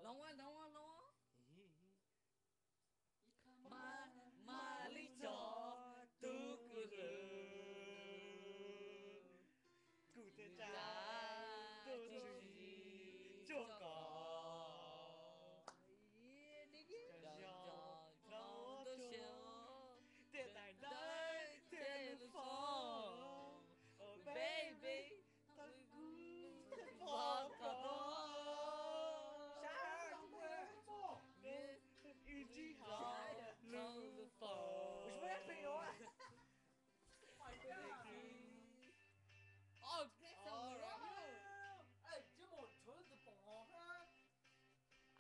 Long quá, long quá, long quá. Mà lý cho tu cứ cụ thể cha tôi chỉ cho có cho nó cho tiền tài đấy tiền phố oh baby thật phố có sao không quên ý chí họ lưu phố Oh, that's so wrong.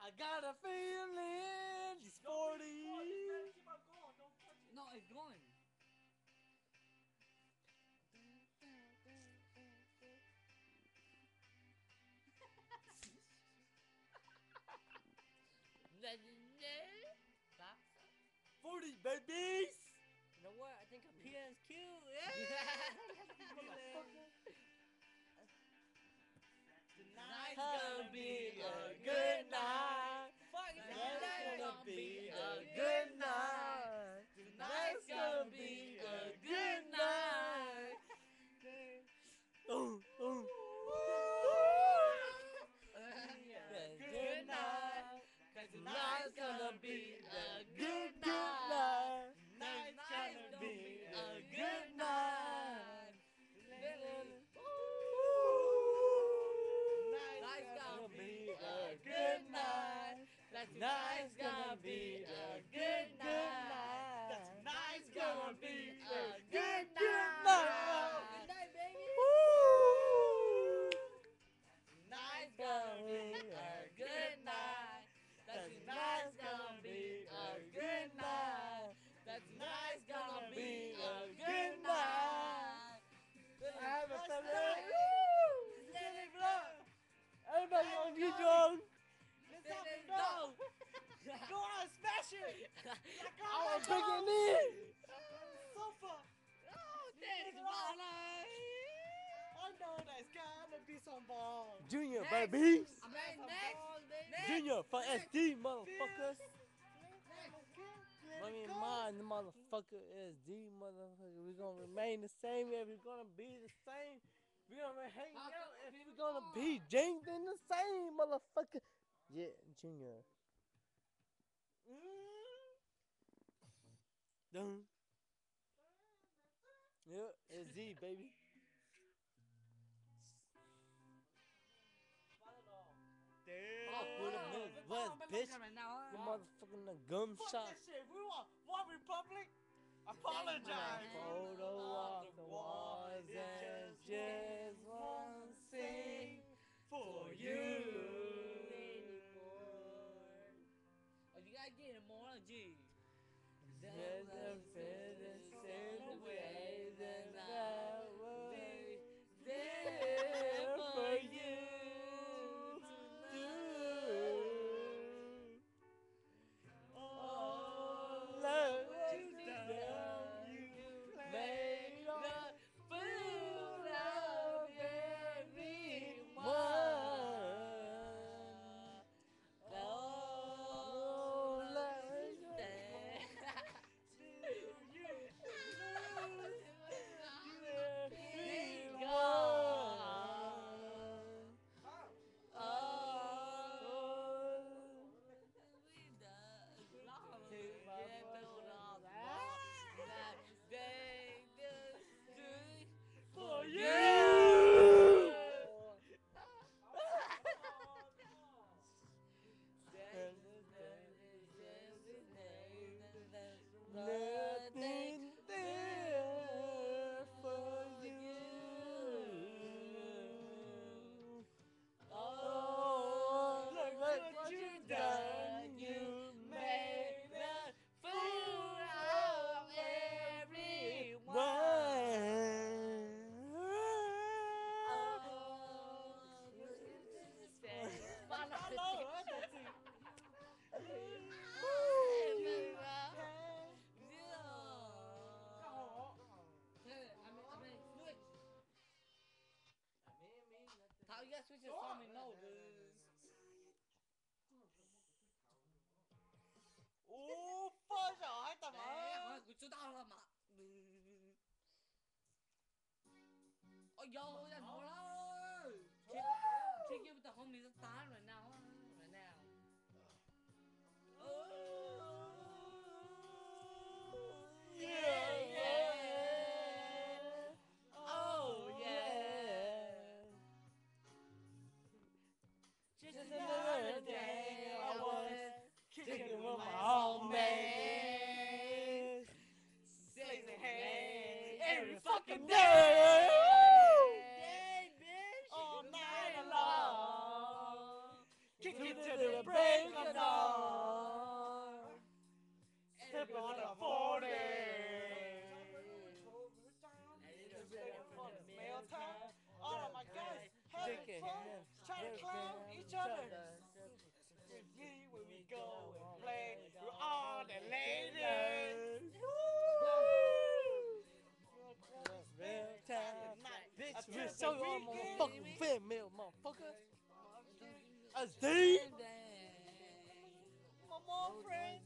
I got a feeling it's 40. No, it's going. Stop. 40 babies. You know what? I think a piano is cute. Tonight's gonna be a good night. Fuck, Tonight's gonna be a good night. Tonight's gonna be a good night. Good night. Tonight's gonna be a good night. Tonight's gonna be a good night. Tonight's gonna be a good night. Tonight's gonna be a good night. Tonight's gonna be a good night. Good night, baby. Tonight's gonna be a good night. Tonight's gonna be a good night. Tonight's gonna be a good night. Have a fun Everybody on YouTube. Go! Go on, smash it! I want to pick your knee! Sofa! Oh, that's wrong. I know there's gonna be some ball. Junior, Next. babies. I'm ready. Next. Junior for SD, motherfuckers. I mean, mine, the motherfucker SD, motherfucker. We're gonna remain the same if we're gonna be the same. We're gonna hang out if we're gonna be James in the same, motherfucker. Yeah, Junior. Dun. Yeah, SD, baby. Damn. Put him in his West, bitch. Right now, You motherfucking gum Fuck shot. that shit. We want One Republic. Apologize. Photo off the walls and just one thing For you. Oh, you gotta get it more, G. There's a finish in the way that I will be there for you to do. Oh, love you down, you made a fool of everyone. Oh, love you. 知道了吗？哎呦，要怎么了？Can give the homies a time right now? Right now. Oh yeah. Just another day I was kicking with my homies, singing hey every fucking day. Hey, bitch. All night long, kicking till the break of dawn. Step on the 40. Mail time. All of my guys having fun, trying to clown each other. When we go and play with all the ladies. Real time. Bitch, I you took show the your weekend. motherfucking fan mail, motherfucker. That's D. My mom friend.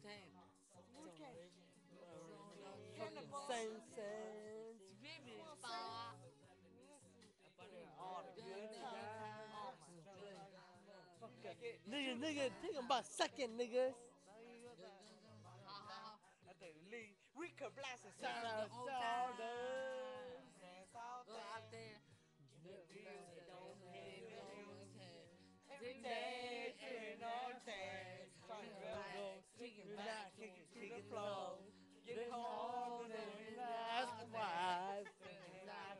Fucking same sense. All the good times. Nigga, think about second, niggas. I think we could blast it Sound sound. the old time. Dance all Go out day. there. Every day, doing all day. Trying to Kicking go back, kick it to the kicking floor. Get Getting home home and and ask ask why. why.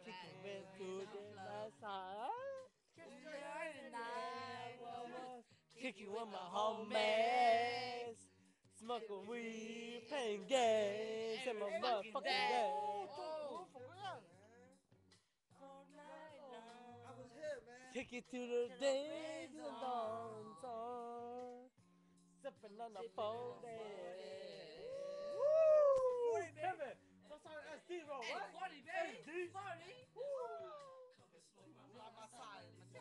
Kicking back to the last side. Kicking with my homies. Smoking weed, playing games, and my motherfucking day. Oh, I was here, man. Take it to the days of dawn, son. Sipping on the 40. Woo! Kevin, what's on SD roll? hey, What? 40, baby. SD? 40. By my side. Yeah.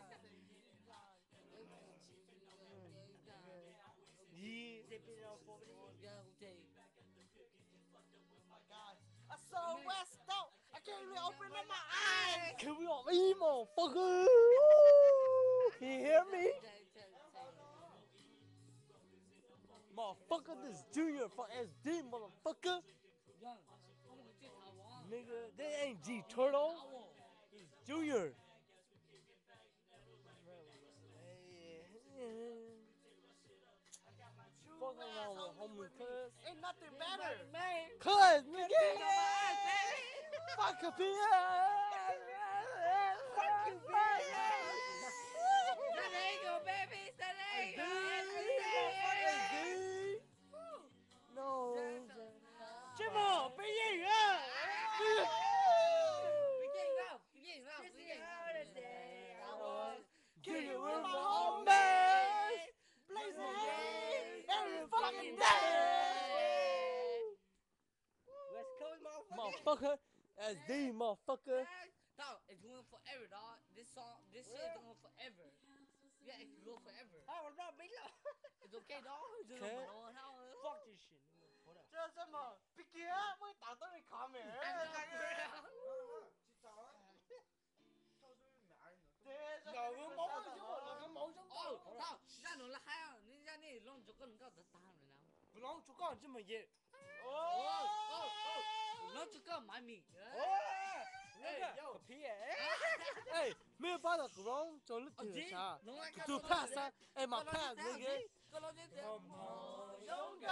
Guys, I'm so west out. I can't even open up my eyes. Can we all emo, fucker? Can you hear me? Motherfucker, this junior for SD, motherfucker. Young, 他们去台湾。 Nigga, they ain't G Turtle. It's Junior. Fuck around with homie, cuz. Ain't nothing better. Cuz, nigga. Fuck a bitch. Fuck you, San Diego, baby, San Diego. No. Jimmo, be you. Kick it with my homies. Blazing hay every fucking day. West Coast, motherfucker. Motherfucker. SD, motherfucker. Dog, it's going forever, dog. This shit is going forever. Yeah, it can go forever. Oh, what about Bilo? It's okay, dog. It's just Okay. Fuck this shit. Hold up. 这什么？别给啊！我打到你卡面。哦，dog，那侬了还要人家那弄这个能搞得打人呢？不让主干这么野。弄这个买米。哎，有个屁哎！Hey, me about the ground, so look to the shot. To pass, hey, my pass, nigga. 个老姐姐。勇敢。